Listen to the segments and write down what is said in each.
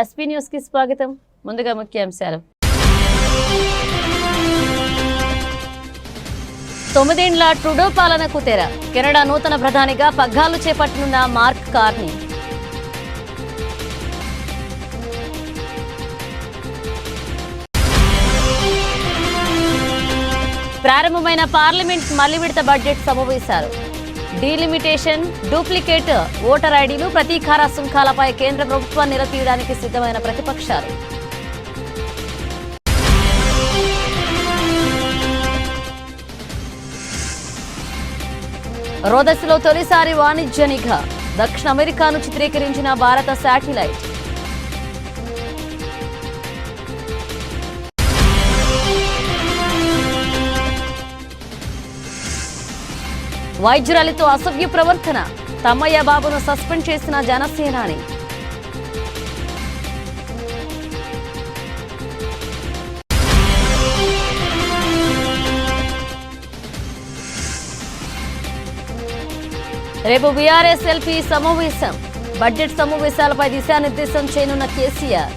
SP news కి స్వాగతం. ముందుగా ముఖ్యాంశాలు. 9 ఏళ్ల ట్రూడో పాలనకు తెర. కెనడా నూతన ప్రధానిగా పగ్గాలు చేపట్టనున్న మార్క్ కార్నీ. ప్రారంభమైన పార్లమెంట్ మళ్లీ విడత బడ్జెట్ సమావేశాలు. డీలిమిటేషన్, డూప్లికేట్ ఓటర్ ఐడీలు, ప్రతీకార సుంకాలపై కేంద్ర ప్రభుత్వాన్ని నిలదీయడానికి సిద్ధమైన ప్రతిపక్షాలు. రోదస్లో తొలిసారి వాణిజ్య నిఘా. దక్షిణ అమెరికాను చిత్రీకరించిన భారత శాటిలైట్. వైద్యురాలితో అసభ్య ప్రవర్తన. తమ్మయ్య బాబును సస్పెండ్ చేసిన జనసేనాని. రేపు బీఆర్ఎస్ ఎల్పీ సమావేశం. బడ్జెట్ సమావేశాలపై దిశానిర్దేశం చేయనున్న కేసీఆర్.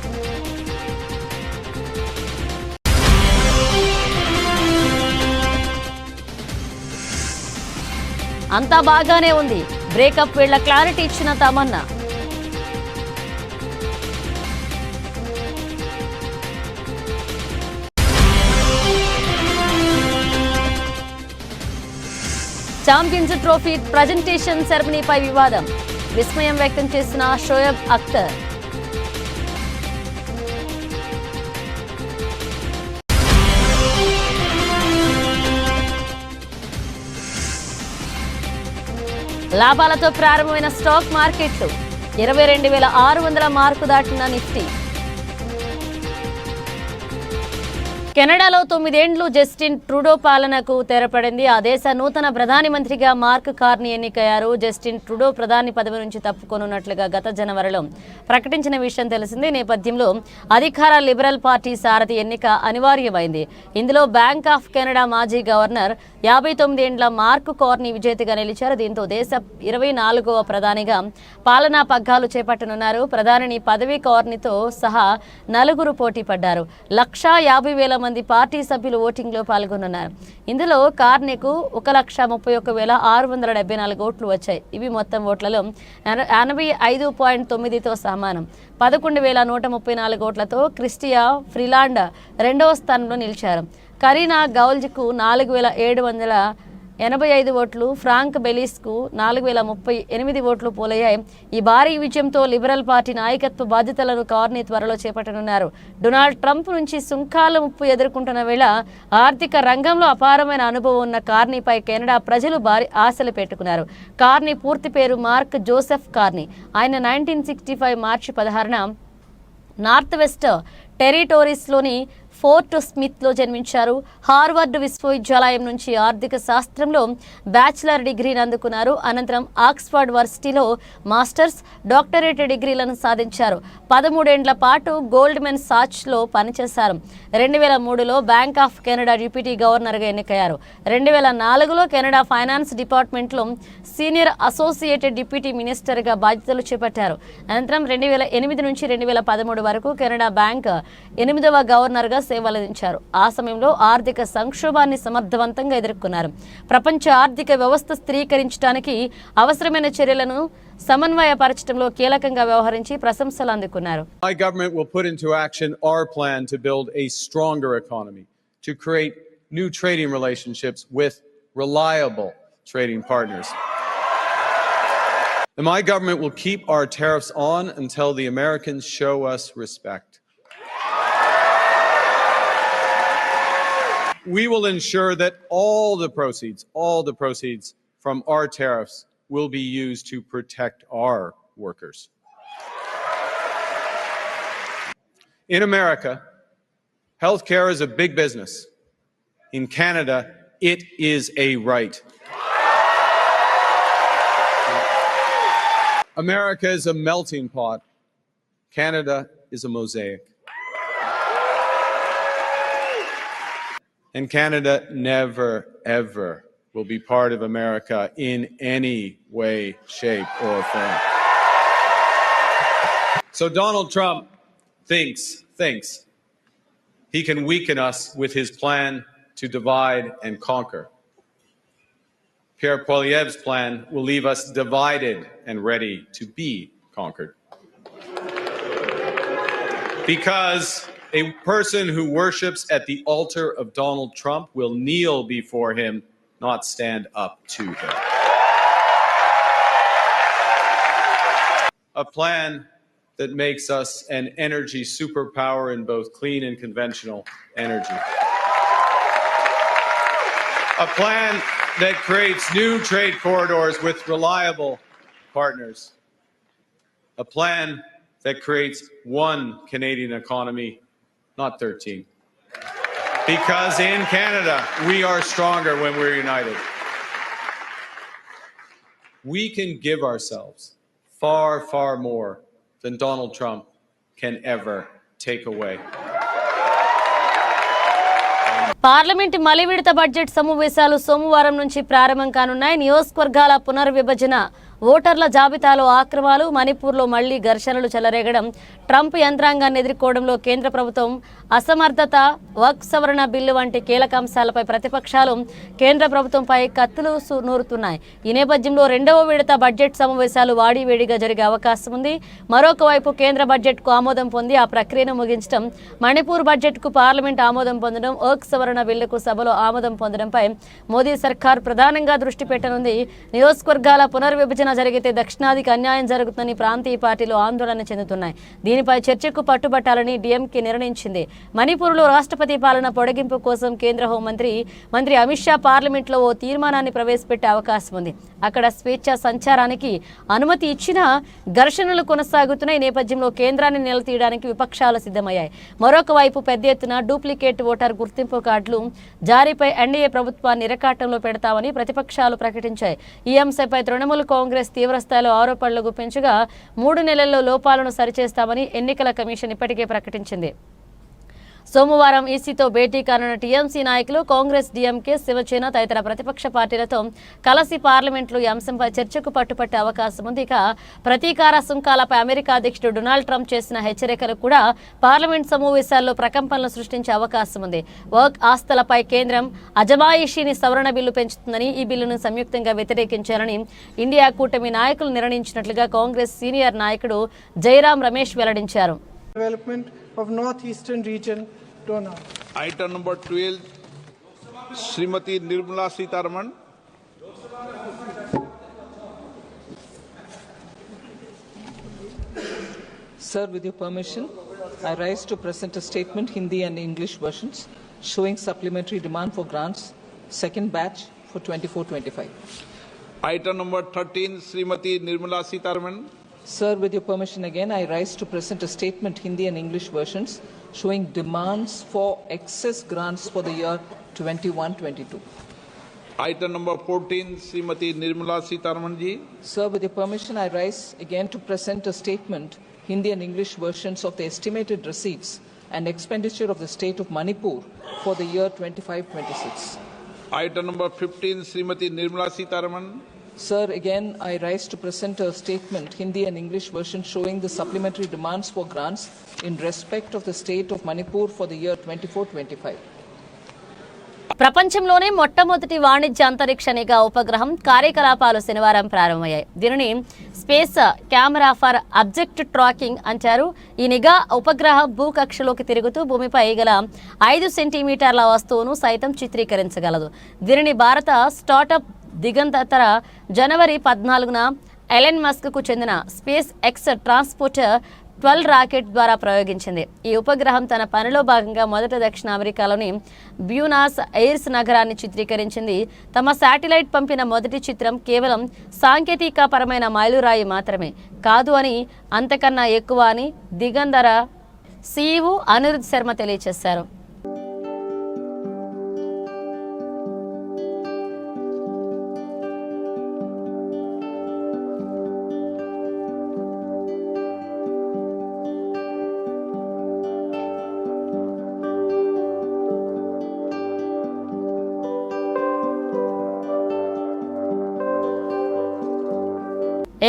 అంతా బాగానే ఉంది. బ్రేకప్ వేళ క్లారిటీ ఇచ్చిన తమన్నా. ఛాంపియన్స్ ట్రోఫీ ప్రజెంటేషన్ సెరమనీపై వివాదం. విస్మయం వ్యక్తం చేసిన షోయబ్ అఖ్తర్. లాభాలతో ప్రారంభమైన స్టాక్ మార్కెట్లు. 22,600 మార్కు దాటిన నిఫ్టీ. కెనడాలో 9 ఏళ్లు జస్టిన్ ట్రూడో పాలనకు తెరపడింది. ఆ దేశ నూతన ప్రధాని మంత్రిగా మార్క్ కార్నీ ఎన్నికయ్యారు. జస్టిన్ ట్రూడో ప్రధాని పదవి నుంచి తప్పుకోనున్నట్లుగా గత జనవరిలో ప్రకటించిన విషయం తెలిసిందే. నేపథ్యంలో అధికార లిబరల్ పార్టీ సారథి ఎన్నిక అనివార్యమైంది. ఇందులో బ్యాంక్ ఆఫ్ కెనడా మాజీ గవర్నర్ 59 ఏండ్ల మార్క్ కార్నీ విజేతగా నిలిచారు. దీంతో దేశ 24వ ప్రధానిగా పాలనా పగ్గాలు చేపట్టనున్నారు. ప్రధాని పదవి కార్నీతో సహా 4 పోటీ పడ్డారు. 1,50,000 మంది పార్టీ సభ్యులు ఓటింగ్ లో పాల్గొన్నారు. ఇందులో కార్నీకు 1,31,674 ఓట్లు వచ్చాయి. ఇవి మొత్తం ఓట్లలో 85.9తో సమానం. 11,134 ఓట్లతో క్రిస్టియా ఫ్రీలాండ్ రెండవ స్థానంలో నిలిచారు. కరీనా గౌల్జ్కు 4,785 ఓట్లు, ఫ్రాంక్ బెలిస్కు 4,038 ఓట్లు పోలయ్యాయి. ఈ భారీ విజయంతో లిబరల్ పార్టీ నాయకత్వ బాధ్యతలను కార్నీ త్వరలో చేపట్టనున్నారు. డొనాల్డ్ ట్రంప్ నుంచి సుంకాల ముప్పు ఎదుర్కొంటున్న వేళ ఆర్థిక రంగంలో అపారమైన అనుభవం ఉన్న కార్నీపై కెనడా ప్రజలు భారీ ఆశలు పెట్టుకున్నారు. కార్నీ పూర్తి పేరు మార్క్ జోసెఫ్ కార్నీ. ఆయన 1965 మార్చి 16న నార్త్ వెస్ట్ టెరిటోరీస్లోని ఫోర్ట్ స్మిత్లో జన్మించారు. హార్వర్డ్ విశ్వవిద్యాలయం నుంచి ఆర్థిక శాస్త్రంలో బ్యాచిలర్ డిగ్రీని అందుకున్నారు. అనంతరం ఆక్స్ఫర్డ్ వర్సిటీలో మాస్టర్స్, డాక్టరేట్ డిగ్రీలను సాధించారు. 13 ఏండ్ల పాటు గోల్డ్మెన్ సాచ్స్లో పనిచేశారు. 2003లో బ్యాంక్ ఆఫ్ కెనడా డిప్యూటీ గవర్నర్గా ఎన్నికయ్యారు. 2004లో కెనడా ఫైనాన్స్ డిపార్ట్మెంట్లో సీనియర్ అసోసియేటెడ్ డిప్యూటీ మినిస్టర్గా బాధ్యతలు చేపట్టారు. అనంతరం 2008 నుంచి 2013 వరకు కెనడా బ్యాంక్ 8వ గవర్నర్గా సేవలందించారు. ఆ సమయంలో ఆర్థిక సంక్షోభాన్ని సమర్థవంతంగా ఎదుర్కొన్నారు. ప్రపంచ ఆర్థిక వ్యవస్థ స్థిరీకరించడానికి అవసరమైన చర్యలను సమన్వయపరచడంలో కీలకంగా వ్యవహరించి ప్రశంసలు అందుకున్నారు. My government will put into action our plan to build a stronger economy, to create new trading relationships with reliable trading partners. And my government will keep our tariffs on until the Americans show us respect. We will ensure that all the proceeds from our tariffs will be used to protect our workers. In America, healthcare is a big business. In Canada, it is a right. America is a melting pot. Canada is a mosaic. And Canada never, ever will be part of America in any way, shape, or form. So Donald Trump, thinks he can weaken us with his plan to divide and conquer. Pierre Poilievre's plan will leave us divided and ready to be conquered. Because a person who worships at the altar of Donald Trump will kneel before him, not stand up to him. A plan that makes us an energy superpower in both clean and conventional energy. A plan that creates new trade corridors with reliable partners. A plan that creates one Canadian economy, not 13. Because in Canada, we are stronger when we're united. We can give ourselves far, far more than Donald Trump can ever take away. Parliament మలి విడత budget సమావేశాలు సోమవారం నుంచి ప్రారంభం కానున్నాయి. నియోజకవర్గాల పునర్విభజన, ఓటర్ల జాబితాలో ఆక్రమాలు, మణిపూర్లో మళ్లీ ఘర్షణలు చెలరేగడం, ట్రంప్ యంత్రాంగాన్ని ఎదుర్కోవడంలో కేంద్ర ప్రభుత్వం అసమర్థత, వక్ఫ్ సవరణ బిల్లు వంటి కీలక అంశాలపై ప్రతిపక్షాలు కేంద్ర ప్రభుత్వంపై కత్తులు నూరుతున్నాయి. ఈ నేపథ్యంలో రెండవ విడత బడ్జెట్ సమావేశాలు వాడివేడిగా జరిగే అవకాశం ఉంది. మరొక వైపు కేంద్ర బడ్జెట్కు ఆమోదం పొంది ఆ ప్రక్రియను ముగించడం, మణిపూర్ బడ్జెట్కు పార్లమెంట్ ఆమోదం పొందడం, వక్ఫ్ సవరణ బిల్లుకు సభలో ఆమోదం పొందడంపై మోదీ సర్కార్ ప్రధానంగా దృష్టి పెట్టనుంది. నియోజకవర్గాల పునర్విభజన జరిగితే దక్షిణాదికి అన్యాయం జరుగుతుందని ప్రాంతీయ పార్టీలు ఆందోళన చెందుతున్నాయి. దీనిపై చర్చకు పట్టుబట్టాలని డీఎంకే నిర్ణయించింది. మణిపూర్లో రాష్ట్రపతి పాలన పొడిగింపు కోసం కేంద్ర హోంమంత్రి అమిత్ షా పార్లమెంట్లో ఓ తీర్మానాన్ని ప్రవేశపెట్టే అవకాశం ఉంది. అక్కడ స్వేచ్ఛా సంచారానికి అనుమతి ఇచ్చినా ఘర్షణలు కొనసాగుతున్న ఈ నేపథ్యంలో కేంద్రాన్ని నిలదీయడానికి విపక్షాలు సిద్ధమయ్యాయి. మరొక వైపు పెద్ద ఎత్తున డూప్లికేట్ ఓటర్ గుర్తింపు కార్డులు జారీపై ఎన్డీఏ ప్రభుత్వాన్ని ఇరకాటంలో పెడతామని ప్రతిపక్షాలు ప్రకటించాయి. ఈ అంశంపై తృణమూల్ కాంగ్రెస్ తీవ్రస్థాయిలో ఆరోపణలు గుప్పించగా 3 నెలల్లో లోపాలను సరిచేస్తామని ఎన్నికల కమిషన్ ఇప్పటికే ప్రకటించింది. సోమవారం ఈసీతో భేటీ కానున్న టీఎంసీ నాయకులు కాంగ్రెస్, డీఎంకే, శివసేన తదితర ప్రతిపక్ష పార్టీలతో కలిసి పార్లమెంట్లో ఈ అంశంపై చర్చకు పట్టుపట్టే అవకాశం ఉంది. ఇక ప్రతీకార సుంకాలపై అమెరికా అధ్యక్షుడు డొనాల్డ్ ట్రంప్ చేసిన హెచ్చరికలు కూడా పార్లమెంట్ సమావేశాల్లో ప్రకంపనలు సృష్టించే అవకాశం ఉంది. వక్ ఆస్తులపై కేంద్రం అజమాయిషీని సవరణ బిల్లు పెంచుతుందని, ఈ బిల్లును సంయుక్తంగా వ్యతిరేకించాలని ఇండియా కూటమి నాయకులు నిర్ణయించినట్లుగా కాంగ్రెస్ సీనియర్ నాయకుడు జైరాం రమేష్ వెల్లడించారు. Development of northeastern region donor. Item number 12, Srimati Nirmala Sitharaman. Sir, with your permission, I rise to present a statement, Hindi and English versions, showing supplementary demand for grants, second batch for 24-25. Item number 13, Srimati Nirmala Sitharaman. Sir, with your permission again, I rise to present a statement, Hindi and English versions, showing demands for excess grants for the year 21-22. Item number 14, Srimati Nirmala Sitharaman ji. Sir, with your permission, I rise again to present a statement, Hindi and English versions of the estimated receipts and expenditure of the state of Manipur for the year 25-26. Item number 15, Srimati Nirmala Sitharaman. Sir, again, I rise to present a statement, Hindi and English version, showing the supplementary demands for grants in respect of the state of Manipur for the year 24-25. ప్రపంచంలోనే మొట్టమొదటి వాణిజ్య అంతరిక్ష నిఘా ఉపగ్రహం కార్యకలాపాలు శనివారం ప్రారంభమయ్యాయి. దీనిని space camera for object tracking అంటారు. ఈ నిఘా ఉపగ్రహం భూకక్షలోకి తిరుగుతూ భూమిపై గల 5 సెంటీమీటర్ల వస్తువును సైతం చిత్రీకరించగలదు. దీనిని భారత స్టార్టప్ దిగంతర జనవరి 14న ఎలన్ మస్క్ కు చెందిన స్పేస్ ఎక్స్ ట్రాన్స్పోర్టర్ 12 రాకెట్ ద్వారా ప్రయోగించింది. ఈ ఉపగ్రహం తన పనిలో భాగంగా మొదట దక్షిణ అమెరికాలోని బ్యూనాస్ ఎయిర్స్ నగరాన్ని చిత్రీకరించింది. తమ శాటిలైట్ పంపిన మొదటి చిత్రం కేవలం సాంకేతికపరమైన మైలురాయి మాత్రమే కాదు అని, అంతకన్నా ఎక్కువ అని దిగంతర CEO అనిరుద్ శర్మ తెలియజేశారు.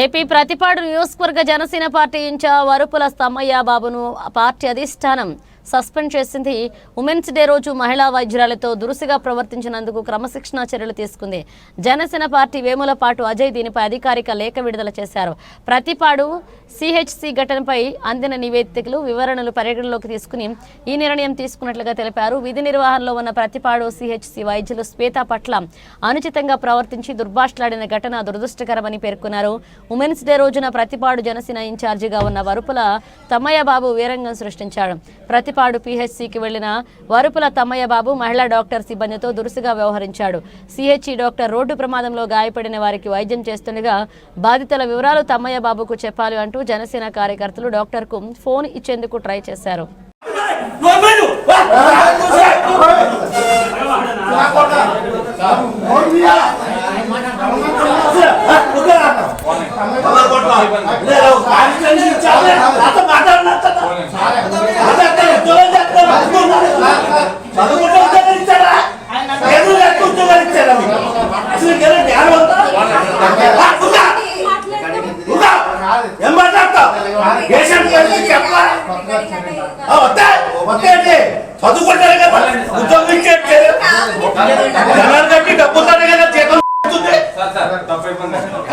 ఏపీ ప్రతిపాడు నియోజకవర్గ జనసేన పార్టీ ఇన్ఛార్జ్ వరుపుల తమ్మయ్య బాబును పార్టీ అధిష్టానం సస్పెండ్ చేసింది. ఉమెన్స్ డే రోజు మహిళా వైద్యురాలతో దురుసుగా ప్రవర్తించినందుకు క్రమశిక్షణా చర్యలు తీసుకుంది. జనసేన పార్టీ వేములపాటు అజయ్ దీనిపై అధికారిక లేఖ విడుదల చేశారు. ప్రతిపాడు సిహెచ్సి ఘటనపై అందిన నివేదికలు వివరణలు పరిగణలోకి తీసుకుని ఈ నిర్ణయం తీసుకున్నట్లుగా తెలిపారు. విధి నిర్వహణలో ఉన్న ప్రతిపాడు సిహెచ్సి వైద్యులు శ్వేత పట్ల అనుచితంగా ప్రవర్తించి దుర్భాషలాడిన ఘటన దురదృష్టకరమని పేర్కొన్నారు. ఉమెన్స్ డే రోజున ప్రతిపాడు జనసేన ఇన్ఛార్జిగా ఉన్న వరుపుల తమ్మయ్య బాబు వీరంగం సృష్టించాడు. ప్రతిపాడు పిహెచ్సికి వెళ్లిన వరుపుల తమ్మయ్య బాబు మహిళా డాక్టర్ సిబ్బందితో దురుసుగా వ్యవహరించాడు. సిహెచ్సి డాక్టర్ రోడ్డు ప్రమాదంలో గాయపడిన వారికి వైద్యం చేస్తుండగా బాధితుల వివరాలు తమ్మయ్య బాబుకు చెప్పాలి అంటూ జనసేన కార్యకర్తలు డాక్టర్కు ఫోన్ ఇచ్చేందుకు ట్రై చేశారు.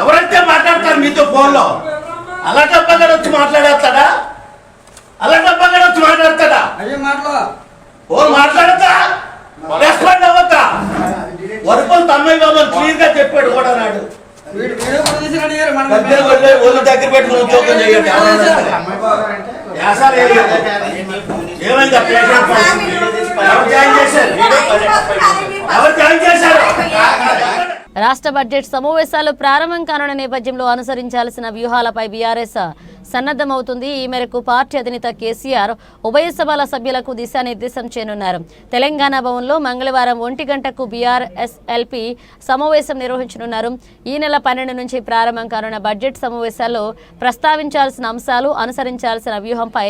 ఎవరైతే మాట్లాడతారు మీతో ఫోన్ లో అలా డబ్బగా వచ్చి మాట్లాడేస్తాడా ఫోన్ మాట్లాడతా రెస్పాండ్ అవ్వద్దా వరుపులు తమ్మయ్య బాబు క్లియర్ గా చెప్పాడు కూడా నాడు దగ్గర పెట్టి ఉద్యోగం చేయండి. ఏమైంది ఎవరు జాయిన్ చేశారు? రాష్ట్ర బడ్జెట్ సమావేశాలు ప్రారంభం కానున్న నేపథ్యంలో అనుసరించాల్సిన వ్యూహాలపై బీఆర్ఎస్ సన్నద్ధమవుతుంది. ఈ మేరకు పార్టీ అధినేత కేసీఆర్ ఉభయ సభల సభ్యులకు దిశానిర్దేశం చేయనున్నారు. తెలంగాణ భవన్లో మంగళవారం 1 గంటకు బీఆర్ఎస్ఎల్పీ సమావేశం నిర్వహించనున్నారు. ఈ నెల 12 నుంచి ప్రారంభం కానున్న బడ్జెట్ సమావేశాల్లో ప్రస్తావించాల్సిన అంశాలు, అనుసరించాల్సిన వ్యూహంపై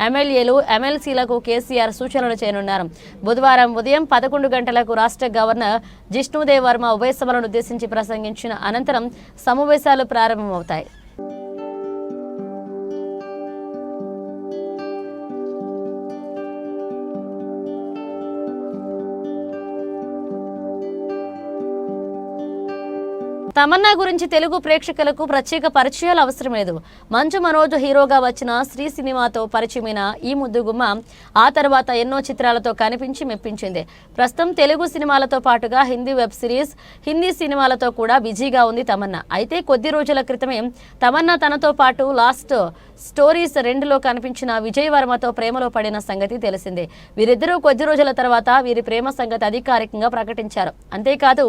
ఎమ్మెల్యేలు, ఎమ్మెల్సీలకు కేసీఆర్ సూచనలు చేయనున్నారు. బుధవారం ఉదయం 11 గంటలకు రాష్ట్ర గవర్నర్ జిష్ణుదేవ్ వర్మ ఉభయ సభలను ఉద్దేశించి ప్రసంగించిన అనంతరం సమావేశాలు ప్రారంభమవుతాయి. తమన్నా గురించి తెలుగు ప్రేక్షకులకు ప్రత్యేక పరిచయాలు అవసరం లేదు. మంచు మనోజ్ హీరోగా వచ్చిన శ్రీ సినిమాతో పరిచయమైన ఈ ముద్దుగుమ్మ ఆ తర్వాత ఎన్నో చిత్రాలతో కనిపించి మెప్పించింది. ప్రస్తుతం తెలుగు సినిమాలతో పాటుగా హిందీ వెబ్ సిరీస్, హిందీ సినిమాలతో కూడా బిజీగా ఉంది తమన్నా. అయితే కొద్ది రోజుల క్రితమే తమన్నా తనతో పాటు లాస్ట్ స్టోరీస్ 2లో కనిపించిన విజయ్ వర్మతో ప్రేమలో పడిన సంగతి తెలిసిందే. వీరిద్దరూ కొద్ది రోజుల తర్వాత వీరి ప్రేమ సంగతి అధికారికంగా ప్రకటించారు. అంతేకాదు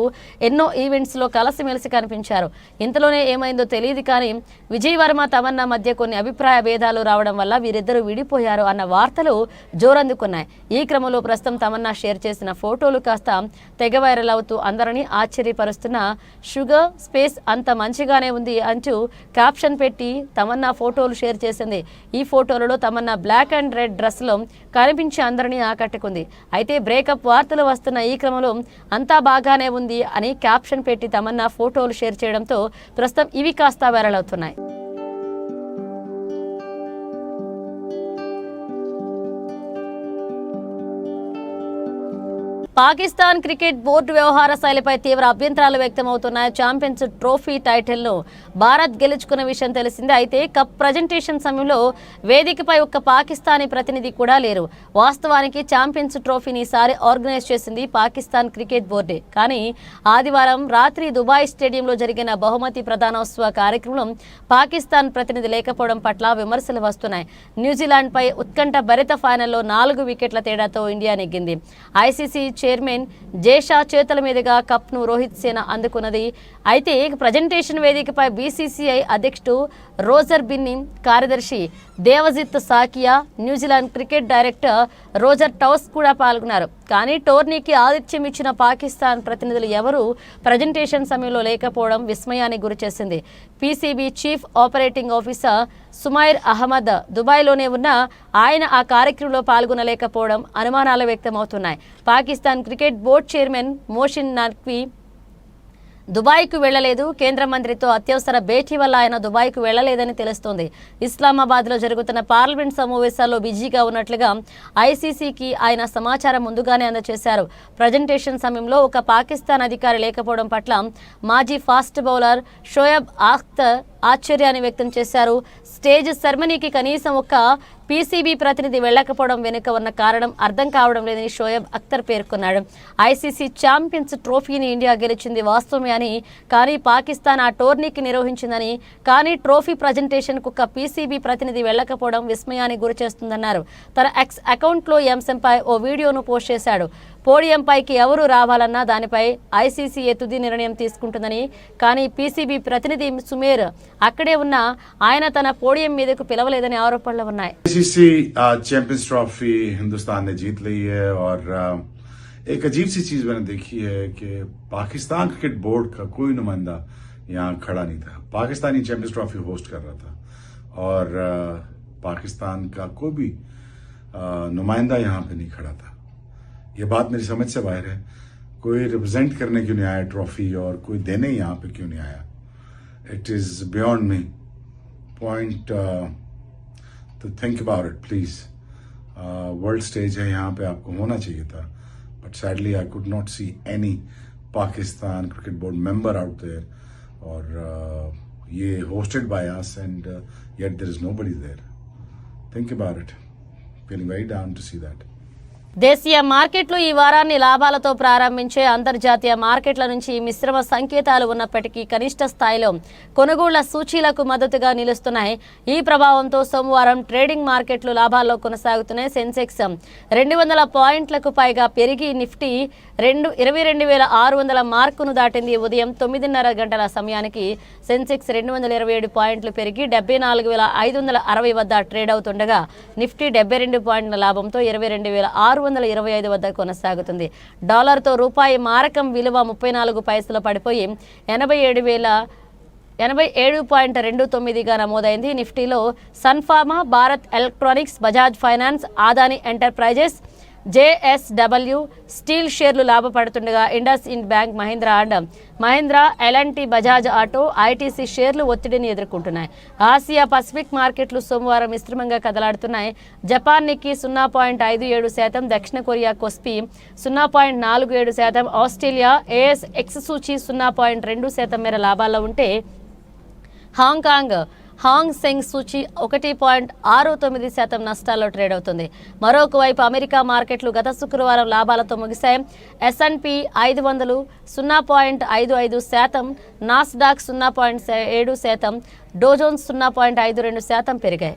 ఎన్నో ఈవెంట్స్ లో కలిసిమెలిసి కనిపించారు. ఇంతలోనే ఏమైందో తెలియదు కానీ విజయ్ వర్మ తమన్నా మధ్య కొన్ని అభిప్రాయ భేదాలు రావడం వల్ల వీరిద్దరూ విడిపోయారు అన్న వార్తలు జోరందుకున్నాయి. ఈ క్రమంలో ప్రస్తుతం తమన్నా షేర్ చేసిన ఫోటోలు కాస్త తెగ వైరల్ అవుతూ అందరినీ ఆశ్చర్యపరుస్తున్న షుగర్ స్పేస్ అంత మంచిగానే ఉంది అంటూ క్యాప్షన్ పెట్టి తమన్నా ఫోటోలు షేర్ చేసింది. ఈ ఫోటోలలో తమన్నా బ్లాక్ అండ్ రెడ్ డ్రెస్లో కనిపించి అందరినీ ఆకట్టుకుంది. అయితే బ్రేకప్ వార్తలు వస్తున్న ఈ క్రమంలో అంతా బాగానే ఉంది అని క్యాప్షన్ పెట్టి తమన్నా ఫోటోలు షేర్ చేయడంతో ప్రస్తుతం ఇవి కాస్త వైరల్ అవుతున్నాయి. పాకిస్తాన్ క్రికెట్ బోర్డు వ్యవహార శైలిపై తీవ్ర అభ్యంతరాలు వ్యక్తమవుతున్నాయి. ఛాంపియన్స్ ట్రోఫీ టైటిల్ను భారత్ గెలుచుకున్న విషయం తెలిసిందే. అయితే కప్ ప్రజెంటేషన్ సమయంలో వేదికపై ఒక్క పాకిస్తానీ ప్రతినిధి కూడా లేరు. వాస్తవానికి ఛాంపియన్స్ ట్రోఫీని ఈసారి ఆర్గనైజ్ చేసింది పాకిస్తాన్ క్రికెట్ బోర్డే. కానీ ఆదివారం రాత్రి దుబాయ్ స్టేడియంలో జరిగిన బహుమతి ప్రదానోత్సవ కార్యక్రమంలో పాకిస్తాన్ ప్రతినిధి లేకపోవడం పట్ల విమర్శలు వస్తున్నాయి. న్యూజిలాండ్పై ఉత్కంఠ భరిత ఫైనల్లో 4 వికెట్ల తేడాతో ఇండియా నెగ్గింది. ఐసీసీ చైర్మన్ జేషా చేతుల మీదుగా కప్ను రోహిత్ సేన అందుకున్నది. అయితే ప్రజెంటేషన్ వేదికపై బీసీసీఐ అధ్యక్షుడు రోజర్ బిన్ని, కార్యదర్శి Devajit Saikia, New Zealand cricket director Roger Twose కూడా పాల్గొన్నారు. కానీ టోర్నీకి ఆతిథ్యం ఇచ్చిన పాకిస్తాన్ ప్రతినిధులు ఎవరూ ప్రజెంటేషన్ సమయంలో లేకపోవడం విస్మయానికి గురిచేసింది. PCB chief operating officer Sumair Ahmed దుబాయ్లోనే ఉన్న ఆయన ఆ కార్యక్రమంలో పాల్గొనలేకపోవడం అనుమానాలు వ్యక్తమవుతున్నాయి. Pakistan cricket board chairman Mohsin Naqvi దుబాయ్కు వెళ్లలేదు. కేంద్ర మంత్రితో అత్యవసర భేటీ వల్ల ఆయన దుబాయ్కు వెళ్లలేదని తెలుస్తోంది. ఇస్లామాబాద్లో జరుగుతున్న పార్లమెంట్ సమావేశాల్లో బిజీగా ఉన్నట్లుగా ఐసీసీకి ఆయన సమాచారం ముందుగానే అందజేశారు. ప్రజెంటేషన్ సమయంలో ఒక పాకిస్తాన్ అధికారి లేకపోవడం పట్ల మాజీ ఫాస్ట్ బౌలర్ షోయబ్ అఖ్తర్ ఆశ్చర్యాన్ని వ్యక్తం చేశారు. స్టేజ్ సెరమనీకి కనీసం ఒక పీసీబీ ప్రతినిధి వెళ్లకపోవడం వెనుక ఉన్న కారణం అర్థం కావడం లేదని షోయబ్ అఖ్తర్ పేర్కొన్నాడు. ఐసీసీ ఛాంపియన్స్ ట్రోఫీని ఇండియా గెలిచింది వాస్తవమే అని, కానీ పాకిస్తాన్ ఆ టోర్నీకి నిర్వహించిందని, కానీ ట్రోఫీ ప్రజెంటేషన్కు ఒక పీసీబీ ప్రతినిధి వెళ్లకపోవడం విస్మయానికి గురిచేస్తుందన్నారు. తన ఎక్స్ అకౌంట్లో ఈ అంశంపై ఓ వీడియోను పోస్ట్ చేశాడు. పోడియంపైకి ఎవరు రావాలన్నా దానిపై ఐసీసీ తుది నిర్ణయం తీసుకుంటుందని, కానీ పీసీబీ ప్రతినిధి సుమేర్ అక్కడే ఉన్న ఆయన తన పోడియం మీదకు పిలవలేదని ఆరోపణలు ఉన్నాయి. आईसीसी चैंपियंस ट्रॉफी हिंदुस्तान ने जीत ली है और एक अजीब सी चीज मैंने देखी है कि पाकिस्तान क्रिकेट बोर्ड का कोई नुमाइंदा यहाँ खड़ा नहीं था. पाकिस्तानी चैंपियंस ट्रॉफी होस्ट कर रहा था और पाकिस्तान का कोई भी नुमाइंदा यहाँ पे नहीं खड़ा था. ये बात मेरी समझ से बाहर है. कोई रिप्रेजेंट करने क्यों नहीं आया ट्रॉफी और कोई देने यहाँ पे क्यों नहीं आया. It is beyond me. Point तो think about it please. World stage है, यहाँ पे आपको होना चाहिए था, but sadly I could not see any Pakistan cricket board member out there और ये hosted by us and yet there is nobody there. Think about it. Feeling very down to see that. దేశీయ మార్కెట్లు ఈ వారాన్ని లాభాలతో ప్రారంభించే అంతర్జాతీయ మార్కెట్ల నుంచి మిశ్రమ సంకేతాలు ఉన్నప్పటికీ కనిష్ట స్థాయిలో కొనుగోళ్ల సూచీలకు మద్దతుగా నిలుస్తున్నాయి. ఈ ప్రభావంతో సోమవారం ట్రేడింగ్ మార్కెట్లు లాభాల్లో కొనసాగుతున్నాయి. సెన్సెక్స్ 200 పాయింట్లకు పైగా పెరిగి నిఫ్టీ 22,600 మార్కును దాటింది. ఉదయం 9:30 గంటల సమయానికి సెన్సెక్స్ 227 పాయింట్లు పెరిగి 74,560 వద్ద ట్రేడ్ అవుతుండగా నిఫ్టీ 72 పాయింట్ల లాభంతో 22,625 వద్ద కొనసాగుతుంది. డాలర్తో రూపాయి మారకం విలువ 34 పైసలు పడిపోయి 87.29గా నమోదైంది. నిఫ్టీలో Sun Pharma, Bharat electronics, Bajaj finance, Adani enterprises, JSW steel షేర్లు లాభపడుతుండగా IndusInd bank, Mahindra, LNT, Bajaj auto, ITC షేర్లు ఒత్తిడిని ఎదుర్కొంటున్నాయి. ఆసియా పసిఫిక్ మార్కెట్లు సోమవారం మిశ్రమంగా కదలాడుతున్నాయి. జపాన్ నిక్కీ 0.57%, దక్షిణ కొరియా కొస్పీ 0.47%, ఆస్ట్రేలియా ఏఎస్ఎక్స్ సూచీ 0.2% మేర లాభాల్లో ఉంటే హాంగ్ సెంగ్ సూచీ 1.69% నష్టాల్లో ట్రేడ్ అవుతుంది. మరొక వైపు అమెరికా మార్కెట్లు గత శుక్రవారం లాభాలతో ముగిశాయి. S&P 500 0.55%, నాస్డాక్ 0.7%, డోజోన్స్ 0.52% పెరిగాయి.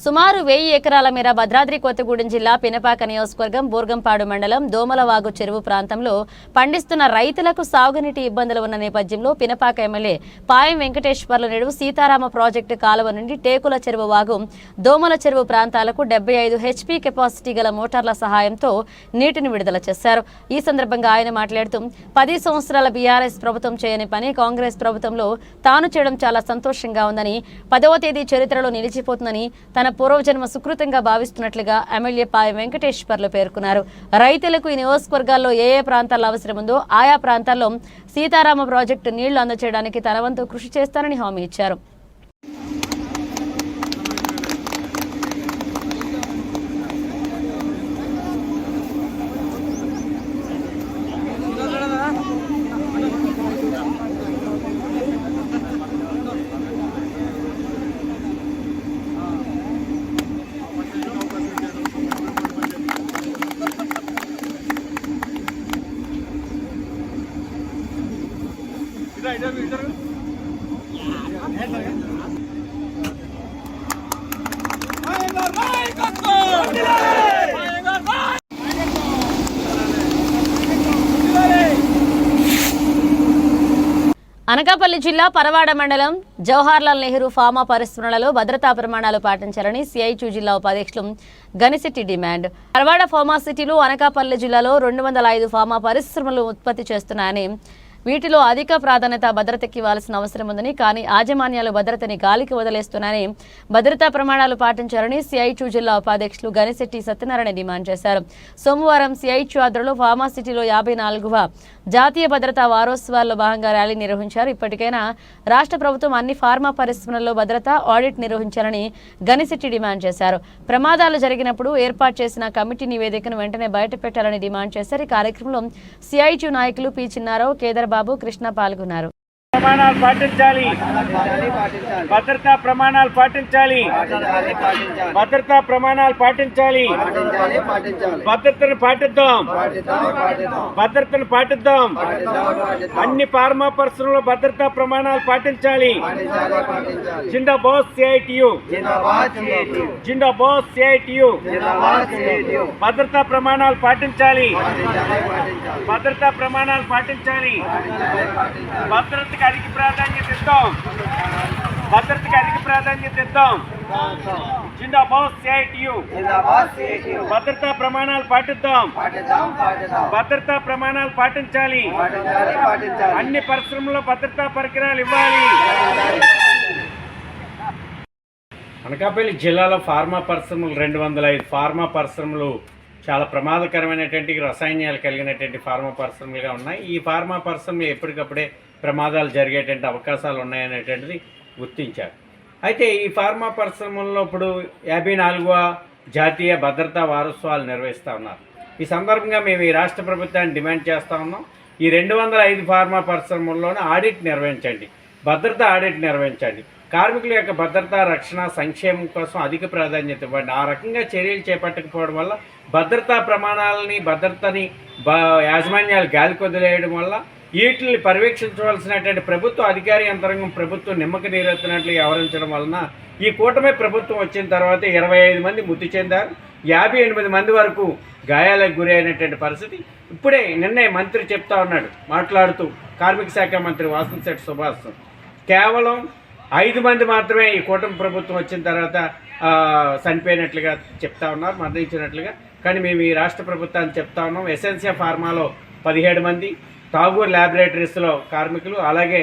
సుమారు 1000 ఎకరాల మేర భద్రాద్రి కొత్తగూడెం జిల్లా పినపాక నియోజకవర్గం బూర్గంపాడు మండలం దోమలవాగు చెరువు ప్రాంతంలో పండిస్తున్న రైతులకు సాగునీటి ఇబ్బందులు ఉన్న నేపథ్యంలో పినపాక ఎమ్మెల్యే పాయం వెంకటేశ్వర్లు నేడు సీతారామ ప్రాజెక్టు కాలువ నుండి టేకుల చెరువు వాగు, దోమల చెరువు ప్రాంతాలకు 75 HP కెపాసిటీ గల మోటార్ల సహాయంతో నీటిని విడుదల చేశారు. ఈ సందర్భంగా ఆయన మాట్లాడుతూ 10 సంవత్సరాల బీఆర్ఎస్ ప్రభుత్వం చేయని పని కాంగ్రెస్ ప్రభుత్వంలో తాను చేయడం చాలా సంతోషంగా ఉందని, 10వ తేదీ చరిత్రలో నిలిచిపోతుందని తన పూర్వజన్మ సుకృతంగా భావిస్తున్నట్లుగా ఎమ్మెల్యే పాయం వెంకటేశ్వర్లు పేర్కొన్నారు. రైతులకు ఈ నియోజకవర్గాల్లో ఏ ప్రాంతాల్లో అవసరం ఉందో ఆయా ప్రాంతాల్లో సీతారామ ప్రాజెక్టు నీళ్లు అందచేయడానికి తన వంతు కృషి చేస్తానని హామీ ఇచ్చారు. అనకాపల్లి జిల్లా పరవాడ మండలం జవహర్లాల్ నెహ్రూ ఫార్మా పరిశ్రమలలో భద్రతా ప్రమాణాలు పాటించాలని సిఐటియు జిల్లా ఉపాధ్యక్షులు గణిశెట్టి డిమాండ్. పరవాడ ఫార్మా సిటీలో అనకాపల్లి జిల్లాలో 205 ఫార్మా పరిశ్రమలు ఉత్పత్తి చేస్తున్నాయని వీటిలో అధిక ప్రాధాన్యత భద్రతకి ఇవ్వాల్సిన అవసరం ఉందని, కానీ యాజమాన్యాలు భద్రతని గాలికి వదిలేస్తున్నారని, భద్రతా ప్రమాణాలు పాటించాలని సిఐటియు జిల్లా ఉపాధ్యక్షులు గనిశెట్టి సత్యనారాయణ డిమాండ్ చేశారు. సోమవారం సిఐటియు ఆధ్వర్యంలో ఫార్మాసిటీలో 54వ జాతీయ భద్రతా వారోత్సవాల్లో భాగంగా ర్యాలీ నిర్వహించారు. ఇప్పటికైనా రాష్ట్ర ప్రభుత్వం అన్ని ఫార్మా పరిశ్రమలలో భద్రతా ఆడిట్ నిర్వహించాలని గనిశెట్టి డిమాండ్ చేశారు. ప్రమాదాలు జరిగినప్పుడు ఏర్పాటు చేసిన కమిటీ నివేదికను వెంటనే బయటపెట్టాలని డిమాండ్ చేశారు. ఈ కార్యక్రమంలో సిఐటియు నాయకులు పి చిన్నారావు, కేదర్ బాబు, కృష్ణ పాల్గొన్నారు. ప్రమాణాలు పాటించాలి, భద్రతా ప్రమాణాలు పాటించాలి, భద్రతా ప్రమాణాలు పాటించాలి, భద్రతను పాటిద్దాం, భద్రతను పాటిద్దాం. అన్ని ఫార్మా పరిశ్రమలో భద్రతా ప్రమాణాలు పాటించాలి. జిందాబాద్ సిఐటియు, జిందాబాద్ సిఐటియు. భద్రతా ప్రమాణాలు పాటించాలి, భద్రతా ప్రమాణాలు పాటించాలి. భద్రతకి అధిక ప్రాధాన్యత ఇద్దాం, భద్రతకి అధిక ప్రాధాన్యత ఇద్దాం. జిందాబాద్ సిఐటియు. భద్రతా ప్రమాణాలు పాటిద్దాం, భద్రతా ప్రమాణాలు పాటించాలి. అన్ని పరిశ్రమల్లో భద్రతా పరికరాలు ఇవ్వాలి. అనకాపల్లి జిల్లాలో ఫార్మా పరిశ్రమలు 205 ఫార్మా పరిశ్రమలు చాలా ప్రమాదకరమైనటువంటి రసాయనాలు కలిగినటువంటి ఫార్మా పరిశ్రమలుగా ఉన్నాయి. ఈ ఫార్మా పరిశ్రమలు ఎప్పటికప్పుడే ప్రమాదాలు జరిగేటువంటి అవకాశాలు ఉన్నాయనేటువంటిది గుర్తించారు. అయితే ఈ ఫార్మా పరిశ్రమల్లో ఇప్పుడు 54వ జాతీయ భద్రతా వారోత్సవాలు నిర్వహిస్తూ ఉన్నారు. ఈ సందర్భంగా మేము ఈ రాష్ట్ర ప్రభుత్వాన్ని డిమాండ్ చేస్తూ ఉన్నాం. ఈ 205 ఫార్మా పరిశ్రమల్లోనే ఆడిట్ నిర్వహించండి, భద్రతా ఆడిట్ నిర్వహించండి. కార్మికుల యొక్క భద్రతా, రక్షణ, సంక్షేమం కోసం అధిక ప్రాధాన్యత ఇవ్వండి. ఆ రకంగా చర్యలు చేపట్టకపోవడం వల్ల భద్రతా ప్రమాణాలని, భద్రతని యాజమాన్యాలు గాలికి వదిలేయడం వల్ల వీటిని పర్యవేక్షించవలసినటువంటి ప్రభుత్వ అధికారి యంత్రాంగం ప్రభుత్వం నిమ్మక నీరెత్తినట్లు వ్యవహరించడం వలన ఈ కూటమి ప్రభుత్వం వచ్చిన తర్వాత 25 మంది మృతి చెందారు, 58 మంది వరకు గాయాలకు గురి అయినటువంటి పరిస్థితి. ఇప్పుడే నిన్నే మంత్రి చెప్తా ఉన్నాడు, మాట్లాడుతూ కార్మిక శాఖ మంత్రి వాసంశెట్టి సుభాష్, కేవలం 5 మంది మాత్రమే ఈ కూటమి ప్రభుత్వం వచ్చిన తర్వాత చనిపోయినట్లుగా చెప్తా ఉన్నారు, మరణించినట్లుగా. కానీ మేము ఈ రాష్ట్ర ప్రభుత్వాన్ని చెప్తా ఉన్నాం, ఎసెన్షియా ఫార్మాలో 17 మంది, ఠాగూర్ ల్యాబొరేటరీస్లో కార్మికులు, అలాగే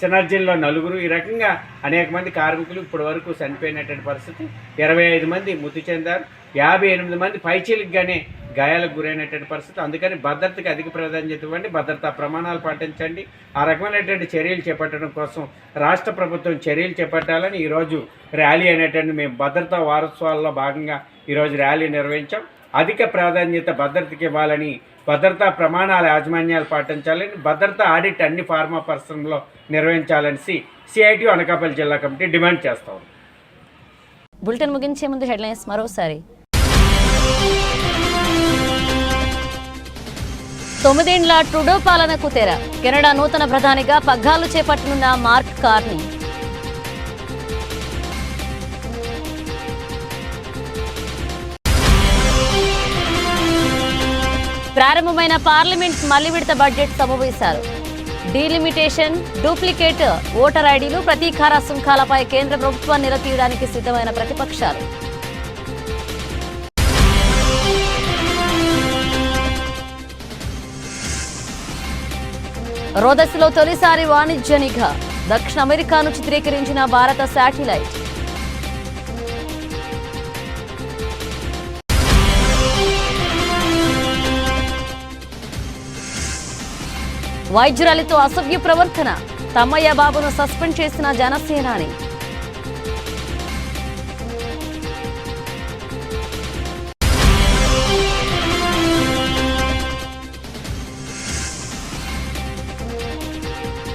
సినర్జీల్లో 4, ఈ రకంగా అనేక మంది కార్మికులు ఇప్పటి వరకు చనిపోయినటువంటి పరిస్థితి. 25 మంది మృతి చెందారు, 58 మంది పైచీలకుగానే గాయాలకు గురైనటువంటి పరిస్థితి. అందుకని భద్రతకి అధిక ప్రాధాన్యత ఇవ్వండి, భద్రతా ప్రమాణాలు పాటించండి. ఆ రకమైనటువంటి చర్యలు చేపట్టడం కోసం రాష్ట్ర ప్రభుత్వం చర్యలు చేపట్టాలని ఈరోజు ర్యాలీ అనేటువంటి మేము భద్రతా వారోత్సవాల్లో భాగంగా ఈరోజు ర్యాలీ నిర్వహించాం. అధిక ప్రాధాన్యత భద్రతకి ఇవ్వాలని, భద్రతా ప్రమాణాల యాజమాన్యాలు పాటించాలని, భద్రతా ఆడిట్ అన్ని ఫార్మా పరిశ్రమలో నిర్వహించాలని సిఐటియు అనకాపల్లి జిల్లా కమిటీ డిమాండ్ చేస్తాం. బులెటిన్ ముగించే ముందు హెడ్లైన్స్ మరోసారి. 9 ఏళ్ల ట్రూడో పాలనకు తెర. కెనడా నూతన ప్రధానిగా పగ్గాలు చేపట్టనున్న మార్క్ కార్నీ. ప్రారంభమైన పార్లమెంట్ మళ్లీ విడత బడ్జెట్ సమావేశాలు. డీలిమిటేషన్, డూప్లికేట్ ఓటర్ ఐడీలు, ప్రతీకార సుంకాలపై కేంద్ర ప్రభుత్వాన్ని నిలదీయడానికి సిద్ధమైన ప్రతిపక్షాలు. రోదసిలో తొలిసారి వాణిజ్య నిఘా. దక్షిణ అమెరికాను చిత్రీకరించిన భారత శాటిలైట్. వైద్యురాలితో అసభ్య ప్రవర్తన. తమ్మయ్య బాబును సస్పెండ్ చేసిన జనసేనాని.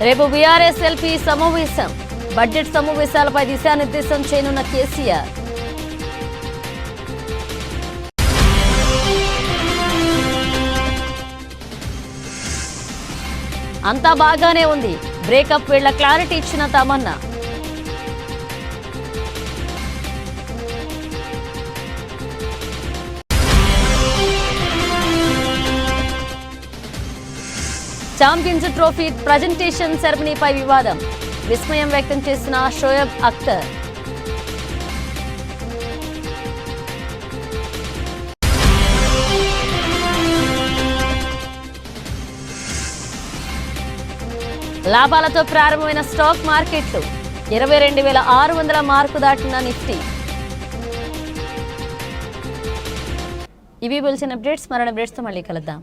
రేపు బీఆర్ఎస్ ఎల్పీ సమావేశం. బడ్జెట్ సమావేశాలపై దిశానిర్దేశం చేయనున్న కేసీఆర్. అంతా బాగానే ఉంది, బ్రేకప్ వేళ క్లారిటీ ఇచ్చిన తమన్నా. ఛాంపియన్స్ ట్రోఫీ ప్రజెంటేషన్ సెరమనీపై వివాదం. విస్మయం వ్యక్తం చేసిన షోయబ్ అఖ్తర్. లాభాలతో ప్రారంభమైన స్టాక్ మార్కెట్లు 22,600 మార్కు దాటిన నిఫ్టీ. ఇవి బులెటిన్ అప్డేట్స్. మరణ అప్డేట్స్తో మళ్ళీ కలుద్దాం.